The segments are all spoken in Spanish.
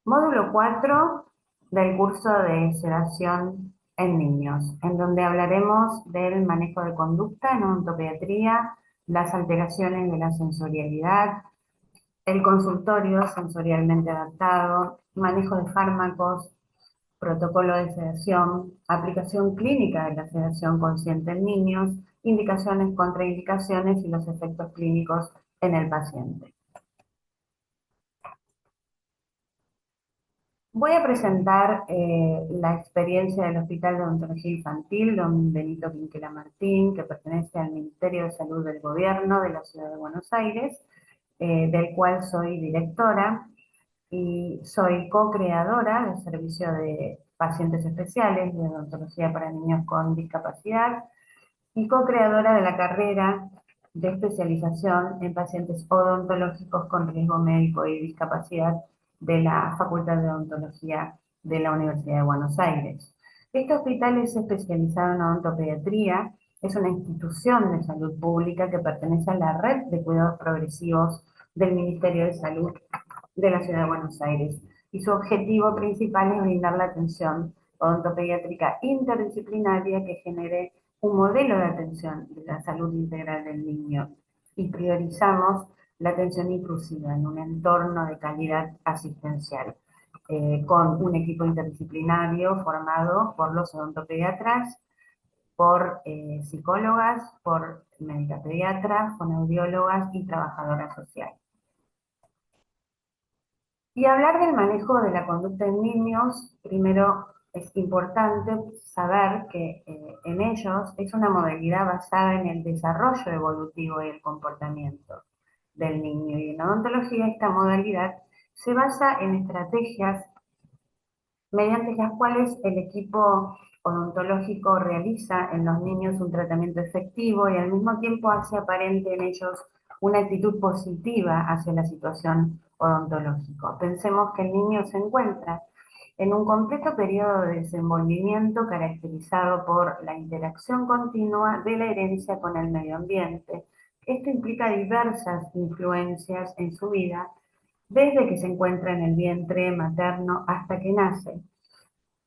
Módulo 4 del curso de sedación en niños, en donde hablaremos del manejo de conducta en odontopediatría, las alteraciones de la sensorialidad, el consultorio sensorialmente adaptado, manejo de fármacos, protocolo de sedación, aplicación clínica de la sedación consciente en niños, indicaciones, contraindicaciones y los efectos clínicos en el paciente. Voy a presentar la experiencia del Hospital de Odontología Infantil, don Benito Quinquela Martín, que pertenece al Ministerio de Salud del Gobierno de la Ciudad de Buenos Aires, del cual soy directora y soy co-creadora del servicio de pacientes especiales de odontología para niños con discapacidad y co-creadora de la carrera de especialización en pacientes odontológicos con riesgo médico y discapacidad de la Facultad de Odontología de la Universidad de Buenos Aires. Este hospital es especializado en odontopediatría, es una institución de salud pública que pertenece a la red de cuidados progresivos del Ministerio de Salud de la Ciudad de Buenos Aires. Y su objetivo principal es brindar la atención odontopediátrica interdisciplinaria que genere un modelo de atención de la salud integral del niño y priorizamos la atención inclusiva en un entorno de calidad asistencial, con un equipo interdisciplinario formado por los odontopediatras, por psicólogas, por médica pediatra, fonoaudiólogas y trabajadoras sociales. Y hablar del manejo de la conducta en niños, primero es importante saber que en ellos es una modalidad basada en el desarrollo evolutivo y el comportamiento del niño. Y en odontología esta modalidad se basa en estrategias mediante las cuales el equipo odontológico realiza en los niños un tratamiento efectivo y al mismo tiempo hace aparente en ellos una actitud positiva hacia la situación odontológica. Pensemos que el niño se encuentra en un completo periodo de desenvolvimiento caracterizado por la interacción continua de la herencia con el medio ambiente. Esto implica diversas influencias en su vida, desde que se encuentra en el vientre materno hasta que nace.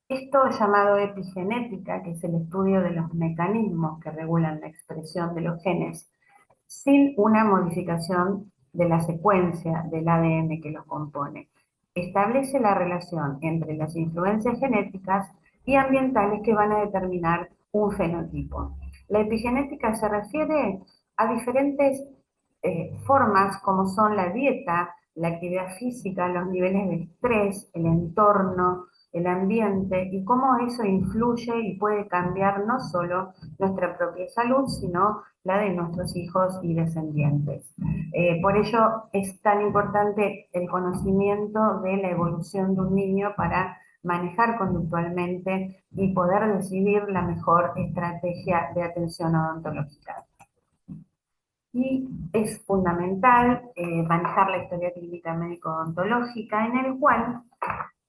Esto llamado epigenética, que es el estudio de los mecanismos que regulan la expresión de los genes, sin una modificación de la secuencia del ADN que los compone. Establece la relación entre las influencias genéticas y ambientales que van a determinar un fenotipo. La epigenética se refiere a diferentes formas como son la dieta, la actividad física, los niveles de estrés, el entorno, el ambiente y cómo eso influye y puede cambiar no solo nuestra propia salud, sino la de nuestros hijos y descendientes. Por ello es tan importante el conocimiento de la evolución de un niño para manejar conductualmente y poder decidir la mejor estrategia de atención odontológica. Y es fundamental manejar la historia clínica médico-odontológica, en el cual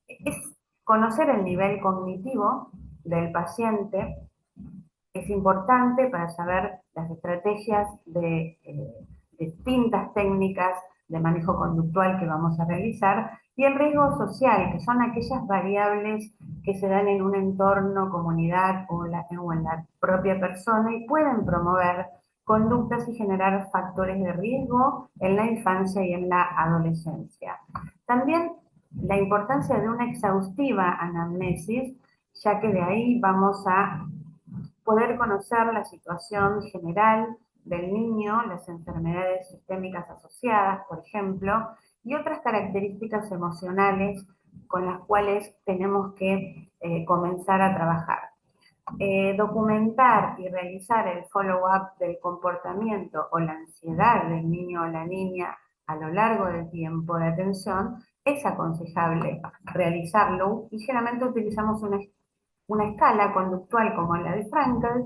es conocer el nivel cognitivo del paciente. Es importante para saber las estrategias de distintas técnicas de manejo conductual que vamos a realizar y el riesgo social, que son aquellas variables que se dan en un entorno, comunidad o en la propia persona y pueden promover conductas y generar factores de riesgo en la infancia y en la adolescencia. También la importancia de una exhaustiva anamnesis, ya que de ahí vamos a poder conocer la situación general del niño, las enfermedades sistémicas asociadas, por ejemplo, y otras características emocionales con las cuales tenemos que comenzar a trabajar. Documentar y realizar el follow-up del comportamiento o la ansiedad del niño o la niña a lo largo del tiempo de atención es aconsejable realizarlo y generalmente utilizamos una escala conductual como la de Frankel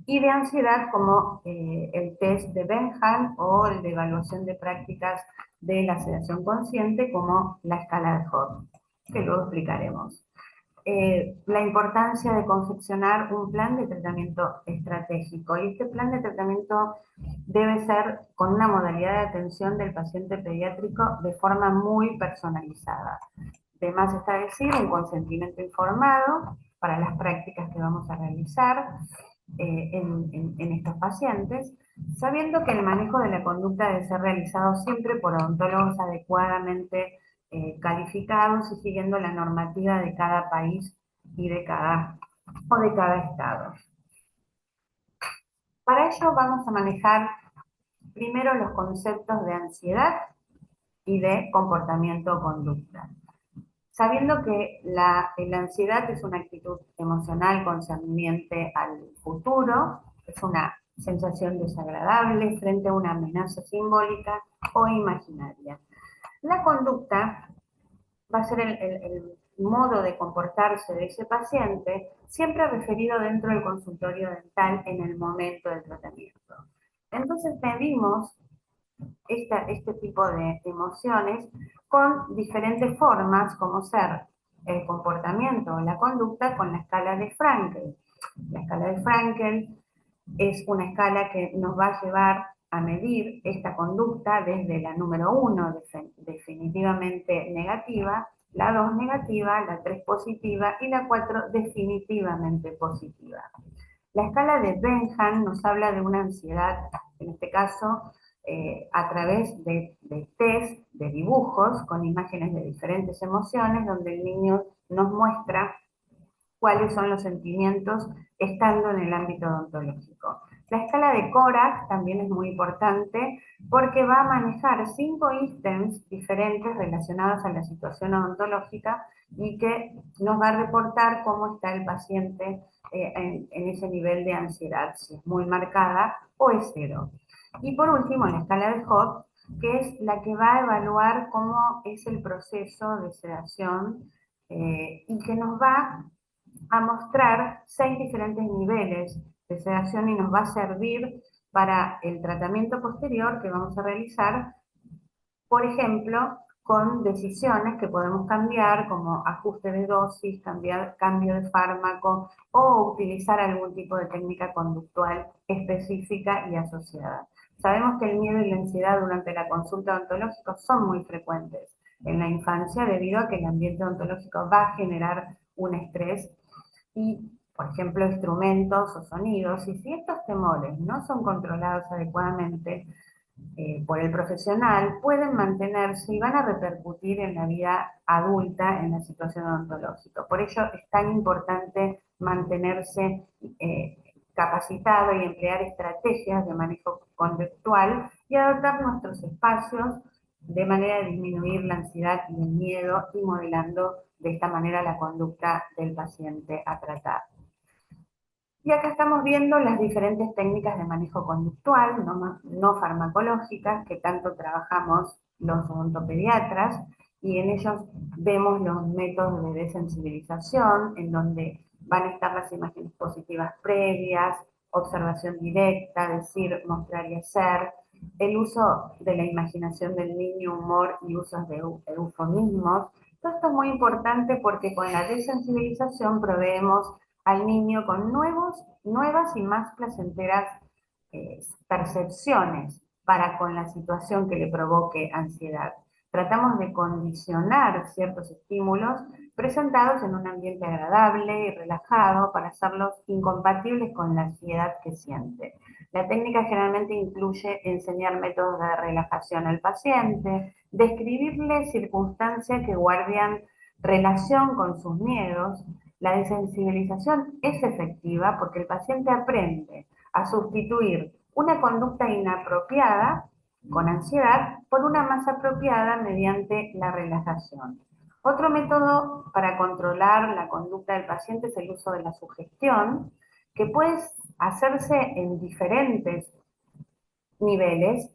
y de ansiedad como el test de Benham o el de evaluación de prácticas de la sedación consciente como la escala de Hobb, que luego explicaremos. La importancia de confeccionar un plan de tratamiento estratégico. Y este plan de tratamiento debe ser con una modalidad de atención del paciente pediátrico de forma muy personalizada. de más está decir un consentimiento informado para las prácticas que vamos a realizar en estos pacientes, sabiendo que el manejo de la conducta debe ser realizado siempre por odontólogos adecuadamente calificados y siguiendo la normativa de cada país y de cada estado. Para ello vamos a manejar primero los conceptos de ansiedad y de comportamiento o conducta. Sabiendo que la ansiedad es una actitud emocional concerniente al futuro, es una sensación desagradable frente a una amenaza simbólica o imaginaria. La conducta va a ser el modo de comportarse de ese paciente, siempre referido dentro del consultorio dental en el momento del tratamiento. Entonces medimos este tipo de emociones con diferentes formas, como ser el comportamiento o la conducta con la escala de Frankel. La escala de Frankel es una escala que nos va a llevar a medir esta conducta desde la número 1, definitivamente negativa, la 2 negativa, la 3 positiva y la 4 definitivamente positiva. La escala de Benham nos habla de una ansiedad, en este caso, a través de test, de dibujos, con imágenes de diferentes emociones, donde el niño nos muestra cuáles son los sentimientos estando en el ámbito odontológico. La escala de Corak también es muy importante porque va a manejar 5 ítems diferentes relacionados a la situación odontológica y que nos va a reportar cómo está el paciente en ese nivel de ansiedad, si es muy marcada o es cero. Y por último, la escala de Hope, que es la que va a evaluar cómo es el proceso de sedación y que nos va a mostrar 6 diferentes niveles de sedación y nos va a servir para el tratamiento posterior que vamos a realizar, por ejemplo, con decisiones que podemos cambiar, como ajuste de dosis, cambio de fármaco o utilizar algún tipo de técnica conductual específica y asociada. Sabemos que el miedo y la ansiedad durante la consulta odontológica son muy frecuentes en la infancia debido a que el ambiente odontológico va a generar un estrés y, por ejemplo, instrumentos o sonidos, y si estos temores no son controlados adecuadamente por el profesional, pueden mantenerse y van a repercutir en la vida adulta en la situación odontológica. Por ello es tan importante mantenerse capacitado y emplear estrategias de manejo conductual y adaptar nuestros espacios de manera de disminuir la ansiedad y el miedo y modelando de esta manera la conducta del paciente a tratar. Y acá estamos viendo las diferentes técnicas de manejo conductual, no farmacológicas, que tanto trabajamos los odontopediatras, y en ellos vemos los métodos de desensibilización, en donde van a estar las imágenes positivas previas, observación directa, decir, mostrar y hacer, el uso de la imaginación del niño, humor y usos de eufemismos. Todo esto es muy importante porque con la desensibilización proveemos al niño con nuevas y más placenteras percepciones para con la situación que le provoque ansiedad. Tratamos de condicionar ciertos estímulos presentados en un ambiente agradable y relajado para hacerlos incompatibles con la ansiedad que siente. La técnica generalmente incluye enseñar métodos de relajación al paciente, describirle circunstancias que guardan relación con sus miedos. La desensibilización es efectiva porque el paciente aprende a sustituir una conducta inapropiada con ansiedad por una más apropiada mediante la relajación. Otro método para controlar la conducta del paciente es el uso de la sugestión, que puede hacerse en diferentes niveles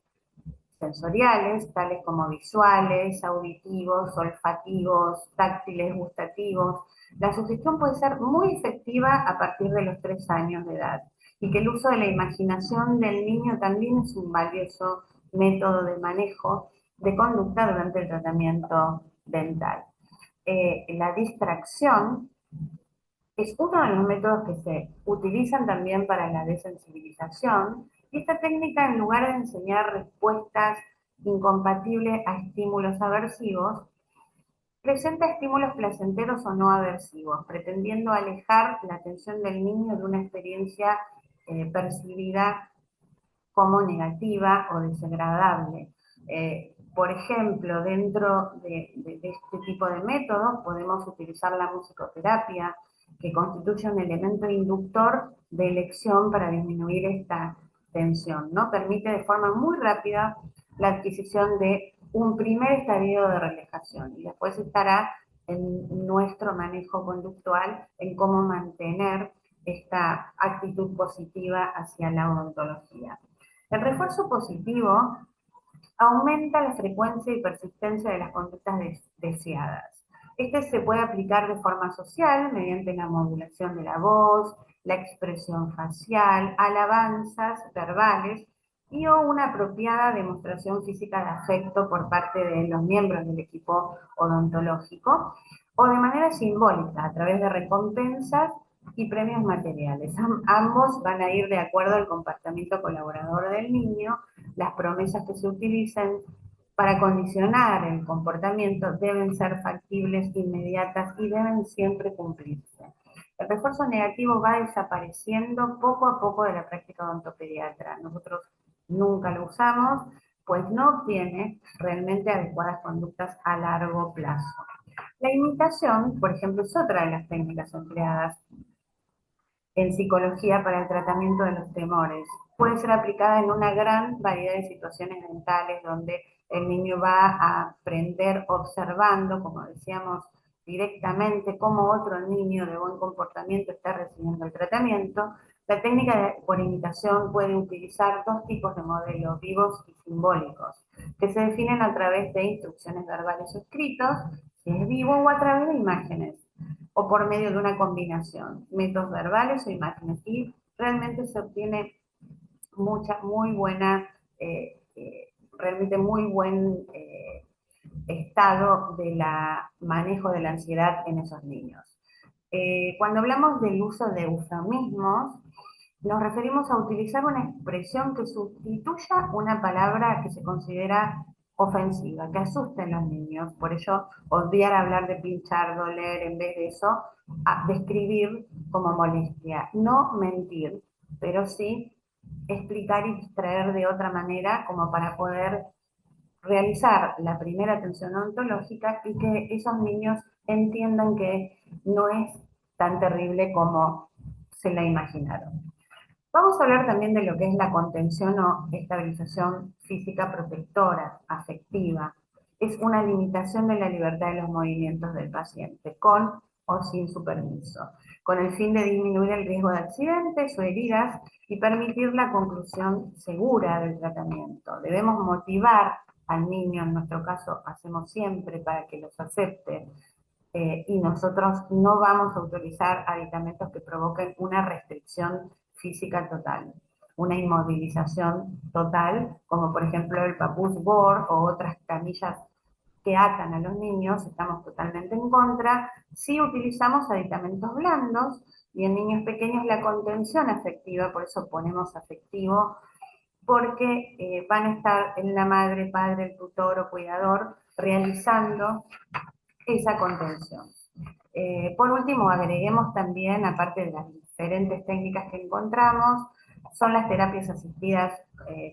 sensoriales, tales como visuales, auditivos, olfativos, táctiles, gustativos. La sugestión puede ser muy efectiva a partir de los 3 años de edad y que el uso de la imaginación del niño también es un valioso método de manejo de conducta durante el tratamiento dental. La distracción es uno de los métodos que se utilizan también para la desensibilización, y esta técnica, en lugar de enseñar respuestas incompatibles a estímulos aversivos, presenta estímulos placenteros o no aversivos, pretendiendo alejar la atención del niño de una experiencia percibida como negativa o desagradable. Por ejemplo, dentro de este tipo de métodos podemos utilizar la musicoterapia, que constituye un elemento inductor de elección para disminuir esta tensión, ¿no? Permite de forma muy rápida la adquisición de un primer estadio de relajación y después estará en nuestro manejo conductual en cómo mantener esta actitud positiva hacia la odontología. El refuerzo positivo aumenta la frecuencia y persistencia de las conductas deseadas. Este se puede aplicar de forma social mediante la modulación de la voz, la expresión facial, alabanzas verbales y o una apropiada demostración física de afecto por parte de los miembros del equipo odontológico o de manera simbólica a través de recompensas y premios materiales. Ambos van a ir de acuerdo al comportamiento colaborador del niño. Las promesas que se utilicen para condicionar el comportamiento deben ser factibles, inmediatas y deben siempre cumplirse. El refuerzo negativo va desapareciendo poco a poco de la práctica odontopediatra. Nosotros nunca lo usamos, pues no obtiene realmente adecuadas conductas a largo plazo. La imitación, por ejemplo, es otra de las técnicas empleadas en psicología para el tratamiento de los temores. Puede ser aplicada en una gran variedad de situaciones mentales donde el niño va a aprender observando, como decíamos, directamente cómo otro niño de buen comportamiento está recibiendo el tratamiento. La técnica por imitación puede utilizar dos tipos de modelos, vivos y simbólicos, que se definen a través de instrucciones verbales o escritos, si es vivo, o a través de imágenes o por medio de una combinación, métodos verbales o imágenes. Y realmente se obtiene muy buena, realmente muy buen estado de manejo de la ansiedad en esos niños. Cuando hablamos del uso de eufemismos, nos referimos a utilizar una expresión que sustituya una palabra que se considera ofensiva, que asuste a los niños. Por ello, odiar hablar de pinchar, doler, en vez de eso, a describir como molestia. No mentir, pero sí explicar y distraer de otra manera como para poder realizar la primera atención odontológica y que esos niños entiendan que no es tan terrible como se la imaginaron. Vamos a hablar también de lo que es la contención o estabilización física protectora, afectiva. Es una limitación de la libertad de los movimientos del paciente, con o sin su permiso, con el fin de disminuir el riesgo de accidentes o heridas y permitir la conclusión segura del tratamiento. Debemos motivar al niño, en nuestro caso hacemos siempre para que los acepte, y nosotros no vamos a autorizar aditamentos que provoquen una restricción física total, una inmovilización total, como por ejemplo el papús board o otras camillas que atan a los niños. Estamos totalmente en contra. Sí utilizamos aditamentos blandos y en niños pequeños la contención afectiva, por eso ponemos afectivo, porque van a estar en la madre, padre, el tutor o cuidador realizando esa contención. Por último, agreguemos también, aparte de las diferentes técnicas que encontramos, son las terapias asistidas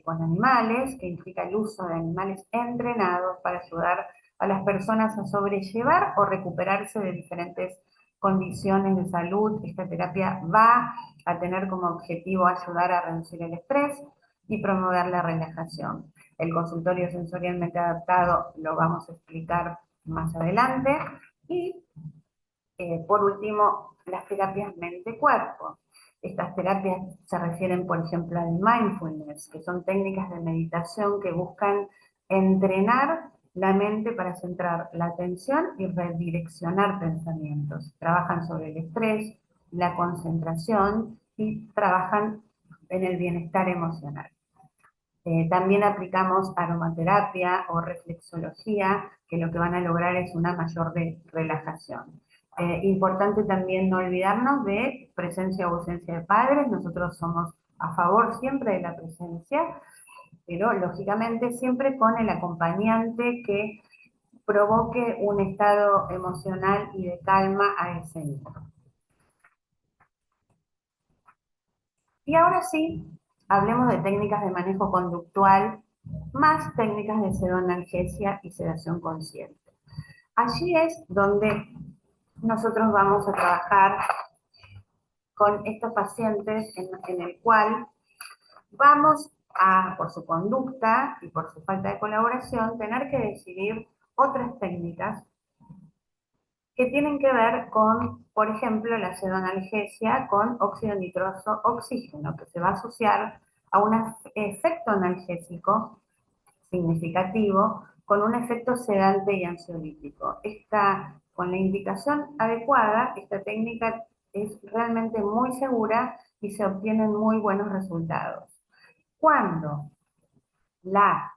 con animales, que implica el uso de animales entrenados para ayudar a las personas a sobrellevar o recuperarse de diferentes condiciones de salud. Esta terapia va a tener como objetivo ayudar a reducir el estrés y promover la relajación. El consultorio sensorialmente adaptado lo vamos a explicar más adelante. Y por último, las terapias mente-cuerpo. Estas terapias se refieren, por ejemplo, al mindfulness, que son técnicas de meditación que buscan entrenar la mente para centrar la atención y redireccionar pensamientos. Trabajan sobre el estrés, la concentración y trabajan en el bienestar emocional. También aplicamos aromaterapia o reflexología, que lo que van a lograr es una mayor relajación. Importante también no olvidarnos de presencia o ausencia de padres. Nosotros somos a favor siempre de la presencia, pero lógicamente siempre con el acompañante que provoque un estado emocional y de calma a ese niño. Y ahora sí, hablemos de técnicas de manejo conductual, más técnicas de pseudoanalgesia y sedación consciente. Allí es donde nosotros vamos a trabajar con estos pacientes en el cual vamos a, por su conducta y por su falta de colaboración, tener que decidir otras técnicas que tienen que ver con, por ejemplo, la pseudoanalgesia con óxido nitroso oxígeno, que se va a asociar a un efecto analgésico significativo con un efecto sedante y ansiolítico. Con la indicación adecuada, esta técnica es realmente muy segura y se obtienen muy buenos resultados. Cuando la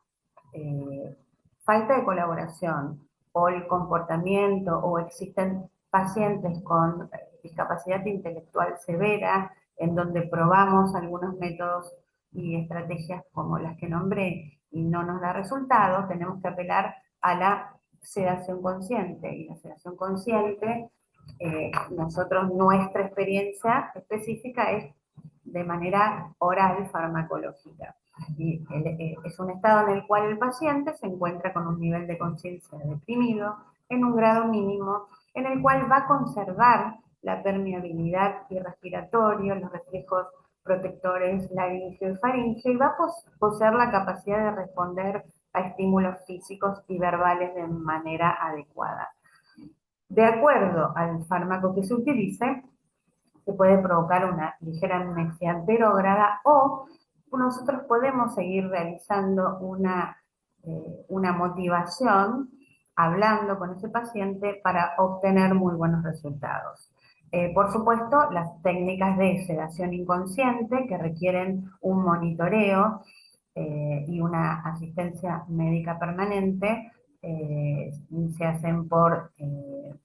falta de colaboración o el comportamiento o existen pacientes con discapacidad intelectual severa, en donde probamos algunos métodos y estrategias como las que nombré y no nos da resultados, tenemos que apelar a la sedación consciente. Y la sedación consciente, nuestra experiencia específica es de manera oral farmacológica. Y es un estado en el cual el paciente se encuentra con un nivel de conciencia deprimido en un grado mínimo, en el cual va a conservar la permeabilidad y respiratorio, los reflejos protectores laríngeo y faríngeo, y va a poseer la capacidad de responder a estímulos físicos y verbales de manera adecuada. De acuerdo al fármaco que se utilice, se puede provocar una ligera amnesia anterógrada o nosotros podemos seguir realizando una motivación hablando con ese paciente para obtener muy buenos resultados. Por supuesto, las técnicas de sedación inconsciente que requieren un monitoreo y una asistencia médica permanente se hacen por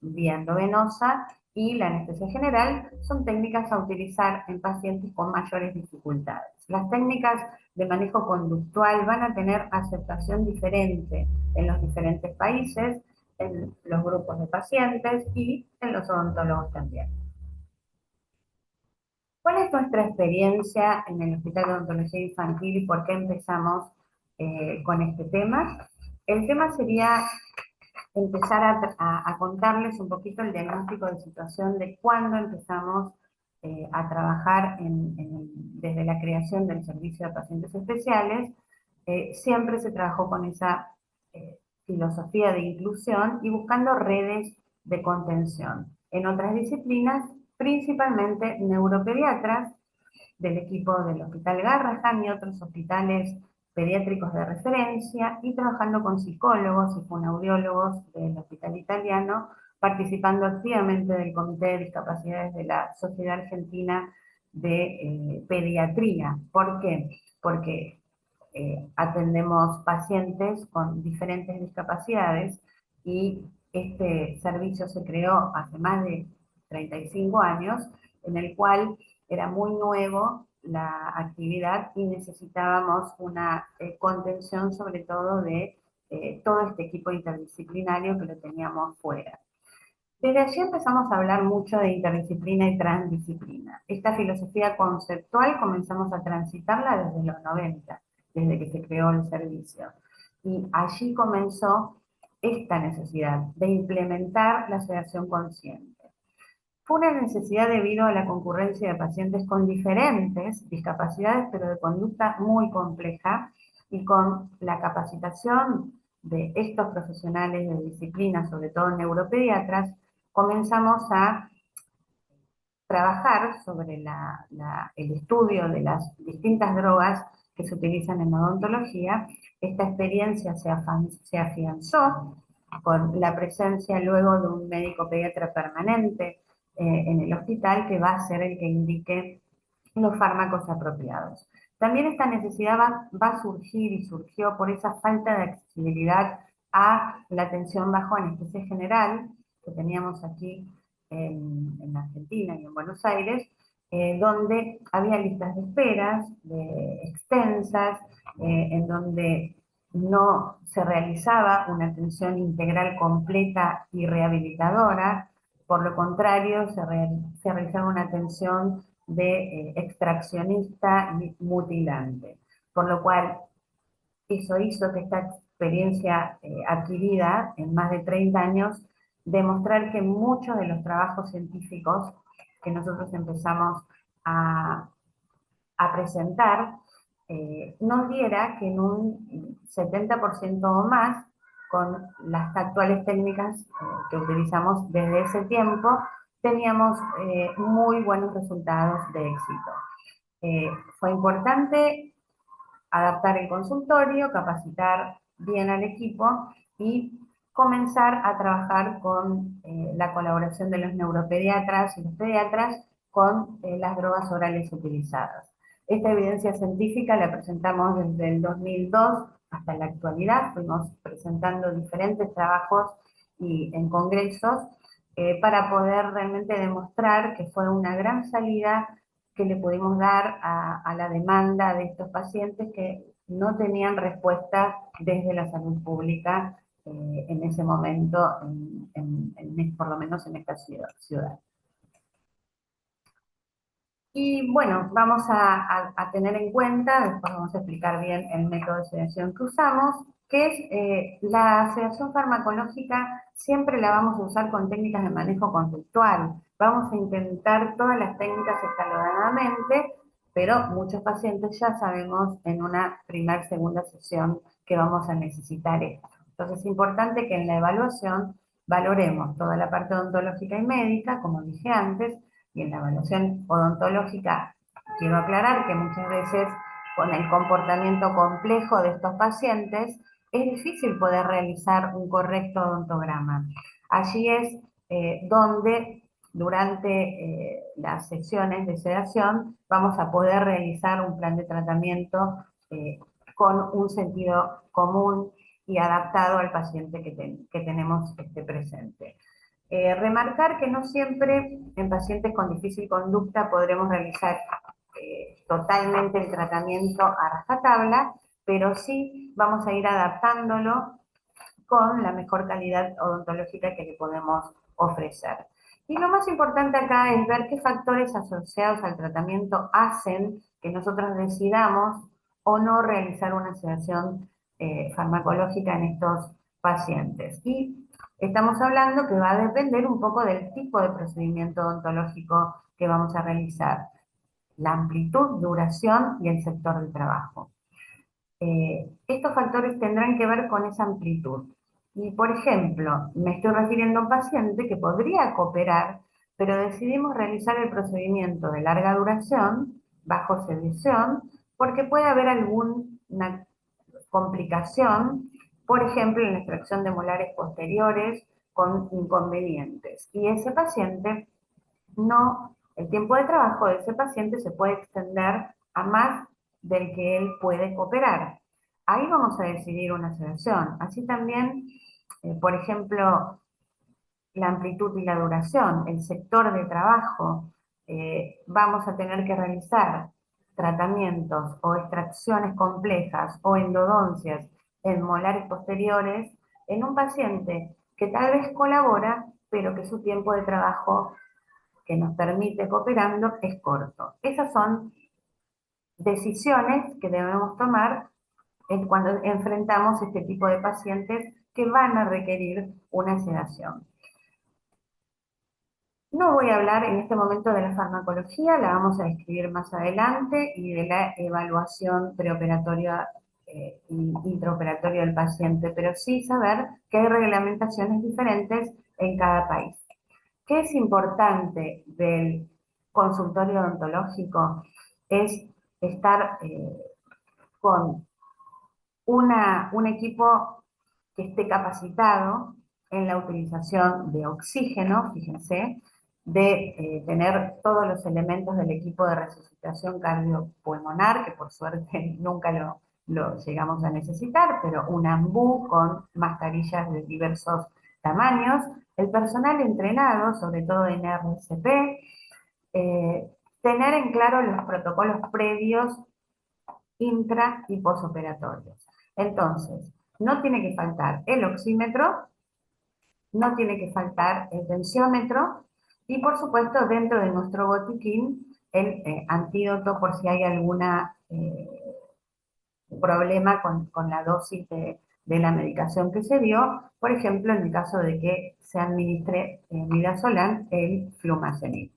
vía endovenosa, y la anestesia general son técnicas a utilizar en pacientes con mayores dificultades. Las técnicas de manejo conductual van a tener aceptación diferente en los diferentes países, en los grupos de pacientes y en los odontólogos también. ¿Cuál es nuestra experiencia en el Hospital de Odontología Infantil y por qué empezamos con este tema? El tema sería empezar a contarles un poquito el diagnóstico de situación de cuándo empezamos a trabajar desde la creación del servicio de pacientes especiales. Siempre se trabajó con esa filosofía de inclusión y buscando redes de contención. En otras disciplinas, principalmente neuropediatras, del equipo del Hospital Garrahan y otros hospitales pediátricos de referencia, y trabajando con psicólogos y fonoaudiólogos del Hospital Italiano, participando activamente del Comité de Discapacidades de la Sociedad Argentina de Pediatría. ¿Por qué? Porque atendemos pacientes con diferentes discapacidades y este servicio se creó hace más de 35 años, en el cual era muy nuevo la actividad y necesitábamos una contención sobre todo de todo este equipo interdisciplinario que lo teníamos fuera. Desde allí empezamos a hablar mucho de interdisciplina y transdisciplina. Esta filosofía conceptual comenzamos a transitarla desde los 90, desde que se creó el servicio. Y allí comenzó esta necesidad de implementar la sedación consciente. Fue una necesidad debido a la concurrencia de pacientes con diferentes discapacidades, pero de conducta muy compleja, y con la capacitación de estos profesionales de disciplina, sobre todo neuropediatras, comenzamos a trabajar sobre el estudio de las distintas drogas que se utilizan en odontología. Esta experiencia se afianzó con la presencia luego de un médico pediatra permanente en el hospital, que va a ser el que indique los fármacos apropiados. También esta necesidad va a surgir y surgió por esa falta de accesibilidad a la atención bajo anestesia general que teníamos aquí en Argentina y en Buenos Aires, donde había listas de esperas extensas, en donde no se realizaba una atención integral completa y rehabilitadora, por lo contrario, se realizaba una atención de extraccionista y mutilante, por lo cual eso hizo que esta experiencia adquirida en más de 30 años, demostrar que muchos de los trabajos científicos que nosotros empezamos a, a presentar, nos diera que en un 70% o más, con las actuales técnicas que utilizamos desde ese tiempo, teníamos muy buenos resultados de éxito. Fue importante adaptar el consultorio, capacitar bien al equipo y comenzar a trabajar con la colaboración de los neuropediatras y los pediatras con las drogas orales utilizadas. Esta evidencia científica la presentamos desde el 2002 hasta la actualidad. Fuimos presentando diferentes trabajos y en congresos para poder realmente demostrar que fue una gran salida que le pudimos dar a la demanda de estos pacientes que no tenían respuesta desde la salud pública en ese momento, por lo menos en esta ciudad. Y bueno, vamos a tener en cuenta, después vamos a explicar bien el método de sedación que usamos, que es la sedación farmacológica, siempre la vamos a usar con técnicas de manejo conductual. Vamos a intentar todas las técnicas escalonadamente, pero muchos pacientes ya sabemos en una segunda sesión que vamos a necesitar esto. Entonces es importante que en la evaluación valoremos toda la parte odontológica y médica, como dije antes, y en la evaluación odontológica, quiero aclarar que muchas veces con el comportamiento complejo de estos pacientes, es difícil poder realizar un correcto odontograma. Allí es donde durante las sesiones de sedación vamos a poder realizar un plan de tratamiento con un sentido común y adaptado al paciente que tenemos presente. Remarcar que no siempre en pacientes con difícil conducta podremos realizar totalmente el tratamiento a rajatabla, pero sí vamos a ir adaptándolo con la mejor calidad odontológica que le podemos ofrecer. Y lo más importante acá es ver qué factores asociados al tratamiento hacen que nosotros decidamos o no realizar una sedación farmacológica en estos pacientes. Y estamos hablando que va a depender un poco del tipo de procedimiento odontológico que vamos a realizar, la amplitud, duración y el sector del trabajo. Estos factores tendrán que ver con esa amplitud. Y, por ejemplo, me estoy refiriendo a un paciente que podría cooperar, pero decidimos realizar el procedimiento de larga duración, bajo sedición, porque puede haber alguna complicación, por ejemplo, en la extracción de molares posteriores con inconvenientes. Y ese paciente no, el tiempo de trabajo de ese paciente se puede extender a más del que él puede cooperar. Ahí vamos a decidir una sedación. Así también, por ejemplo, la amplitud y la duración, el sector de trabajo, vamos a tener que realizar tratamientos o extracciones complejas o endodoncias en molares posteriores en un paciente que tal vez colabora, pero que su tiempo de trabajo que nos permite cooperando es corto. Esas son decisiones que debemos tomar cuando enfrentamos este tipo de pacientes que van a requerir una sedación. No voy a hablar en este momento de la farmacología, la vamos a describir más adelante, y de la evaluación preoperatoria y intraoperatoria del paciente, pero sí saber que hay reglamentaciones diferentes en cada país. ¿Qué es importante del consultorio odontológico? Es estar con un equipo que esté capacitado en la utilización de oxígeno, fíjense, de tener todos los elementos del equipo de resucitación cardiopulmonar, que por suerte nunca lo llegamos a necesitar, pero un ambú con mascarillas de diversos tamaños, el personal entrenado, sobre todo en RCP, tener en claro los protocolos previos, intra y posoperatorios. Entonces, no tiene que faltar el oxímetro, no tiene que faltar el tensiómetro y por supuesto dentro de nuestro botiquín el antídoto por si hay alguna problema con la dosis de la medicación que se dio, por ejemplo en el caso de que se administre midazolam, el flumacemib.